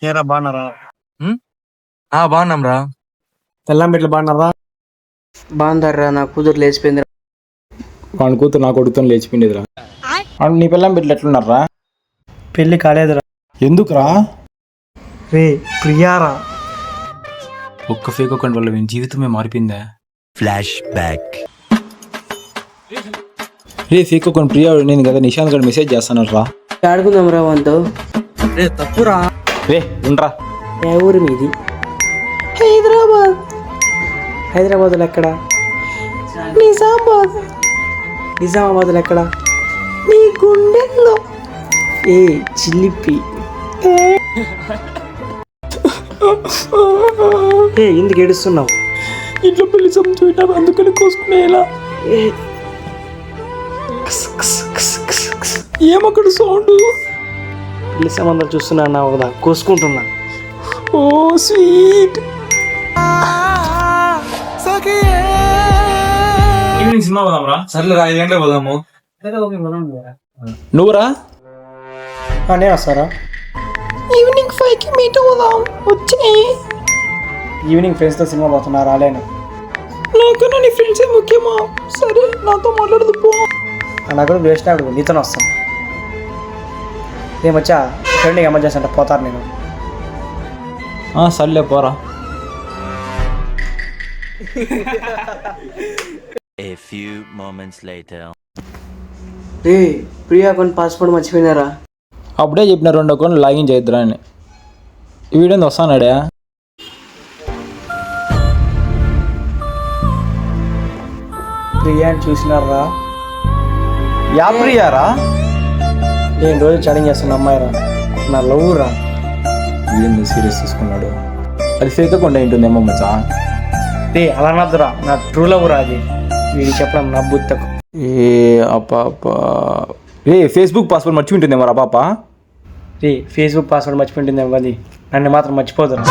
ఏరా బాగున్నారా? బాగున్నాం రా. తెల్లం బిడ్డలు బాగున్నారా? బాగుందర్రా, నా కూతురు లేచిపోయిందిరా. వాడి కూతురు నా కొడుకుతో లేచిపోయిందిరా. నీ పిల్లం బిడ్డలు ఎట్లున్నారా? పెళ్లి కాలేదురా. ఎందుకురా? రే ప్రియారా. ఒక్క ఫేక్ అకౌంట్ వల్ల వీని జీవితమే మారిపోయిందా? Flashback. రే ఫేక్ అకౌంట్ ప్రియా నేను కదా నిశాంత్ గారు మెసేజ్ చేస్తానరా. ఆడుకుందాం రా వంతో. రే తప్పురా. రే ఉండరా. ఏ ఊరు మీది? హైదరాబాద్. హైదరాబాద్లో ఎక్కడ? నిజామాబాద్. నిజామాబాద్లో ఎక్కడ? నీ గుండెల్లో. ఏ చిల్లిపి. ఏ ఎందుకు ఏడుస్తున్నావు? ఇంట్లో పెళ్లి సంచుంటారు అందుకని కోసుకునేలా. ఏమక్కడ సౌండ్? పెళ్లి సంబంధాలు చూస్తున్నా అన్నావు కదా, కోసుకుంటున్నా. ఓ స్వీట్. ఈవినింగ్ సినిమా పోదాం రా. సర్లే 5 గంటలకు పోదాము. నువ్వురా? నేను వస్తారా? ఈవినింగ్ 5కి మీట్ అవుదాం. వచ్చి ఈవినింగ్ ఫ్రెండ్స్తో సినిమా పోతున్నా, రాలేను. నాకన్నా నీ ఫ్రెండ్సే ముఖ్యమా? సరే నాతో మాట్లాడదు పో. నాకు కూడా వేస్ట్ అడుగు, నీతోనే వస్తాను. ఏమొచ్చా ఫ్రెండ్కి ఎమర్జెన్సీ అంటే పోతారు నేను. సర్లే పోరా. A few moments later. రే ప్రియా అకౌంట్ పాస్వర్డ్ మర్చిపోయినారా? అప్పుడే చెప్పిన 2 అకౌంట్లు లాగిన్ చేయొద్దురా అని. ఈ వీడియో వస్తానాడా? ప్రియా అని చూసినారా? యా ప్రియారా? నేను రోజు చాటింగ్ చేస్తున్న అమ్మాయిరా, నా లవ్ రా. ఏంది సీరియస్ తీసుకున్నాడు? అది ఫేక్ అకౌంట్ ఏంటుందేమో మచ్చా. రే అలా నద్దురా, నా ట్రూ లవ్ రా అది. వీడికి చెప్పడం నా బుద్ధకు. ఏ అపాప. రే ఫేస్బుక్ పాస్వర్డ్ మర్చిపోయింటుందేమో రా పాప. రే ఫేస్బుక్ పాస్వర్డ్ మర్చిపోయింటుందేమో అది, నన్ను మాత్రం మర్చిపోదురా.